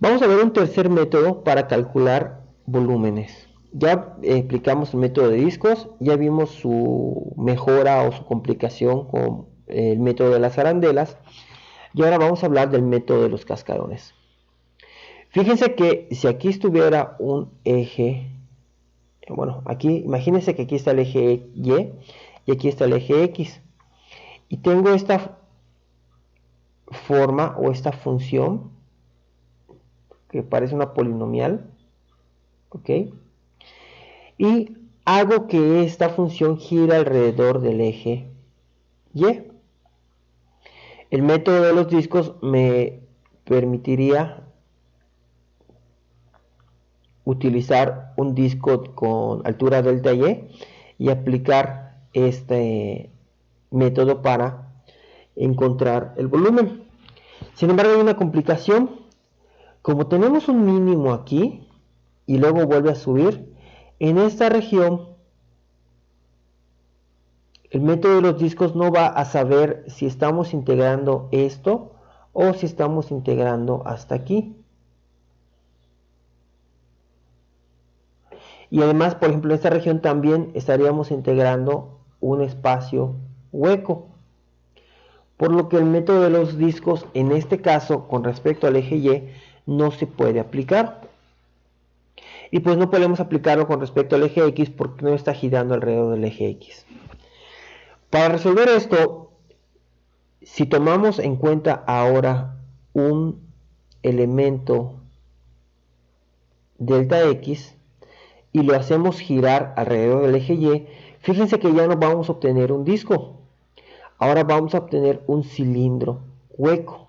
Vamos a ver un tercer método para calcular volúmenes. Ya explicamos el método de discos, ya vimos su mejora o su complicación con el método de las arandelas, y ahora vamos a hablar del método de los cascarones. Fíjense que si aquí estuviera un eje, bueno, aquí imagínense que aquí está el eje Y y aquí está el eje X, y tengo esta forma o esta función que parece una polinomial, ¿ok? Y hago que esta función gire alrededor del eje Y. El método de los discos me permitiría utilizar un disco con altura delta y aplicar este método para encontrar el volumen. Sin embargo, hay una complicación. Como tenemos un mínimo aquí y luego vuelve a subir, en esta región el método de los discos no va a saber si estamos integrando esto o si estamos integrando hasta aquí. Y además, por ejemplo, en esta región también estaríamos integrando un espacio hueco. Por lo que el método de los discos, en este caso, con respecto al eje Y, no se puede aplicar. Y pues no podemos aplicarlo con respecto al eje X porque no está girando alrededor del eje X. Para resolver esto, si tomamos en cuenta ahora un elemento delta X y lo hacemos girar alrededor del eje Y, fíjense que ya no vamos a obtener un disco. Ahora vamos a obtener un cilindro hueco.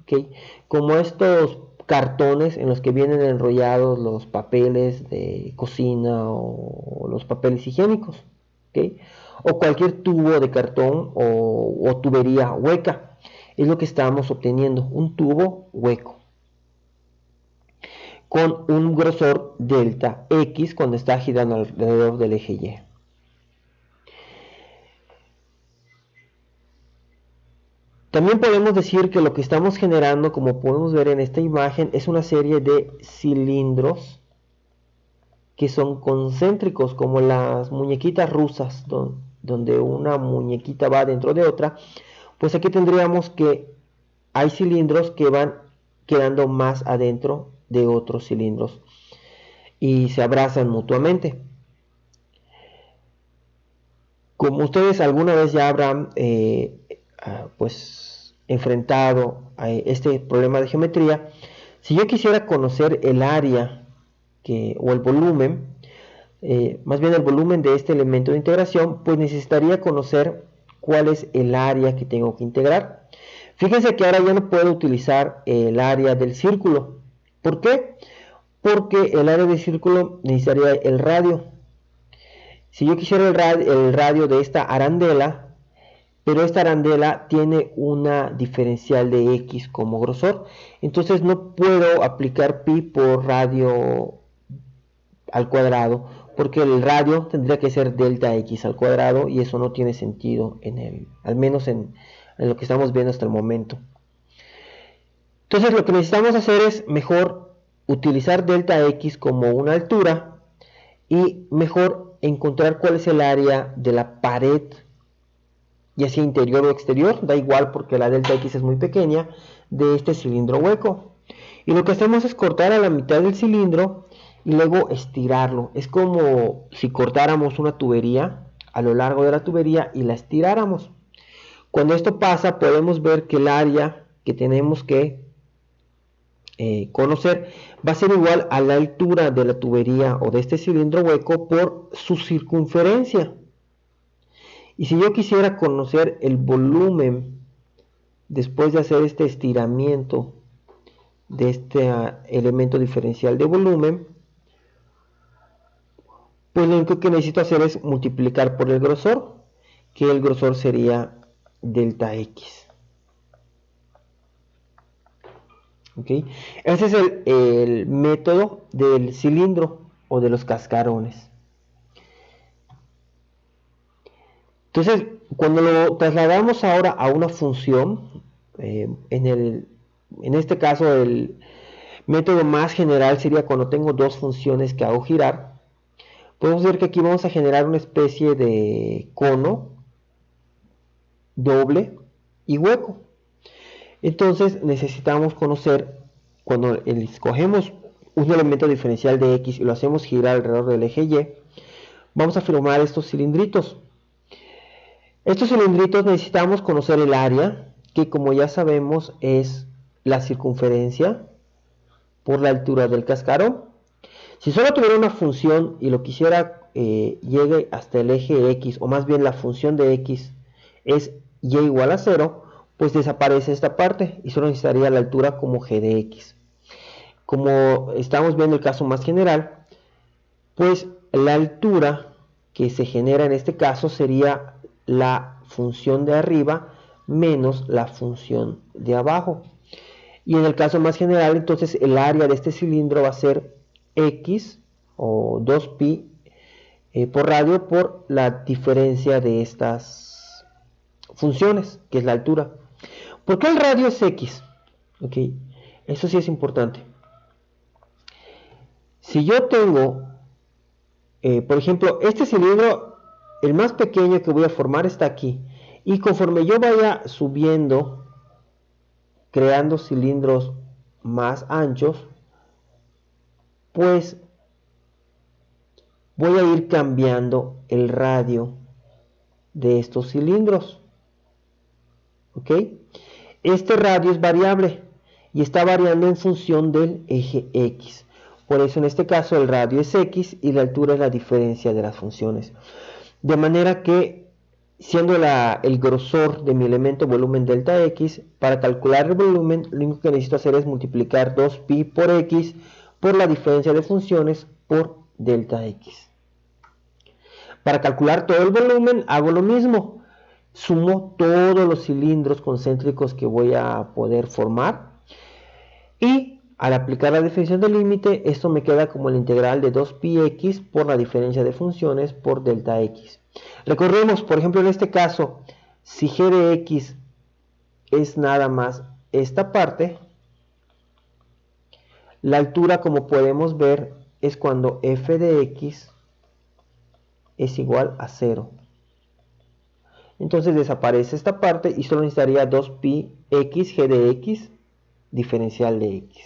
¿Okay? Como estos cartones en los que vienen enrollados los papeles de cocina o los papeles higiénicos. ¿Okay? O cualquier tubo de cartón o tubería hueca. Es lo que estamos obteniendo, un tubo hueco con un grosor delta X cuando está girando alrededor del eje Y. También podemos decir que lo que estamos generando, como podemos ver en esta imagen, es una serie de cilindros que son concéntricos, como las muñequitas rusas, donde una muñequita va dentro de otra. Pues aquí tendríamos que hay cilindros que van quedando más adentro de otros cilindros y se abrazan mutuamente. Como ustedes alguna vez ya habrán pues enfrentado a este problema de geometría, si yo quisiera conocer el área o el volumen, más bien el volumen de este elemento de integración, pues necesitaría conocer cuál es el área que tengo que integrar. Fíjense que ahora ya no puedo utilizar el área del círculo. ¿Por qué? Porque el área del círculo necesitaría el radio. Si yo quisiera el radio de esta arandela, pero esta arandela tiene una diferencial de X como grosor, entonces no puedo aplicar pi por radio al cuadrado, porque el radio tendría que ser delta X al cuadrado y eso no tiene sentido al menos en lo que estamos viendo hasta el momento. Entonces lo que necesitamos hacer es mejor utilizar delta X como una altura y mejor encontrar cuál es el área de la pared, ya sea interior o exterior, da igual porque la delta X es muy pequeña, de este cilindro hueco. Y lo que hacemos es cortar a la mitad del cilindro y luego estirarlo. Es como si cortáramos una tubería a lo largo de la tubería y la estiráramos. Cuando esto pasa, podemos ver que el área que tenemos que conocer va a ser igual a la altura de la tubería o de este cilindro hueco por su circunferencia. Y si yo quisiera conocer el volumen después de hacer este estiramiento de este elemento diferencial de volumen, pues lo único que necesito hacer es multiplicar por el grosor, que el grosor sería delta X. ¿Okay? Ese es el método del cilindro o de los cascarones. Entonces, cuando lo trasladamos ahora a una función, en este caso Método más general sería cuando tengo dos funciones que hago girar. Podemos ver que aquí vamos a generar una especie de cono doble y hueco. Entonces necesitamos conocer, cuando escogemos un elemento diferencial de X y lo hacemos girar alrededor del eje Y, vamos a formar estos cilindritos. Estos cilindritos necesitamos conocer el área, que como ya sabemos es la circunferencia por la altura del cascarón. Si solo tuviera una función y lo quisiera llegue hasta el eje X, o más bien la función de X es Y igual a 0, pues desaparece esta parte y solo necesitaría la altura como G de X. Como estamos viendo el caso más general, pues la altura que se genera en este caso sería la función de arriba menos la función de abajo. Y en el caso más general, entonces el área de este cilindro va a ser X o 2pi por radio por la diferencia de estas funciones, que es la altura. ¿Por qué el radio es X? Okay. Eso sí es importante. Si yo tengo, por ejemplo, este cilindro, el más pequeño que voy a formar está aquí. Y conforme yo vaya subiendo, creando cilindros más anchos, pues voy a ir cambiando el radio de estos cilindros. ¿Ok? Este radio es variable y está variando en función del eje X. Por eso en este caso el radio es X y la altura es la diferencia de las funciones. De manera que, siendo el grosor de mi elemento volumen delta X, para calcular el volumen lo único que necesito hacer es multiplicar 2pi por X por la diferencia de funciones por delta X. Para calcular todo el volumen hago lo mismo. Sumo todos los cilindros concéntricos que voy a poder formar y al aplicar la definición del límite, esto me queda como la integral de 2πx por la diferencia de funciones por delta x. Recordemos, por ejemplo, en este caso, si g de x es nada más esta parte, la altura, como podemos ver, es cuando f de x es igual a 0. Entonces desaparece esta parte y solo necesitaría 2πx g de x diferencial de x.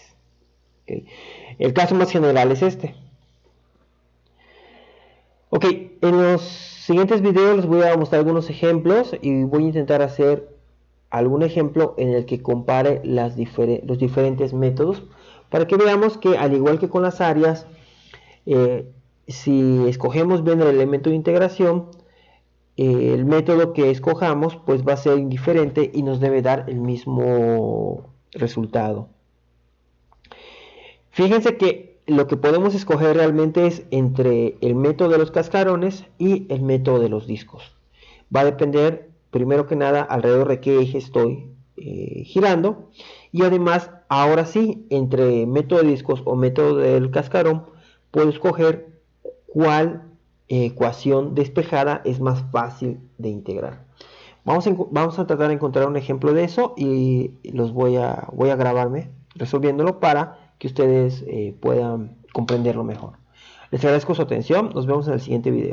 Okay. El caso más general es este. Ok, en los siguientes videos les voy a mostrar algunos ejemplos y voy a intentar hacer algún ejemplo en el que compare los diferentes métodos para que veamos que, al igual que con las áreas, si escogemos bien el elemento de integración, el método que escojamos pues va a ser indiferente y nos debe dar el mismo resultado. Fíjense que lo que podemos escoger realmente es entre el método de los cascarones y el método de los discos. Va a depender, primero que nada, alrededor de qué eje estoy girando. Y además, ahora sí, entre método de discos o método del cascarón, puedo escoger cuál ecuación despejada es más fácil de integrar. Vamos a tratar de encontrar un ejemplo de eso y voy a grabarme resolviéndolo para que ustedes puedan comprenderlo mejor. Les agradezco su atención, nos vemos en el siguiente video.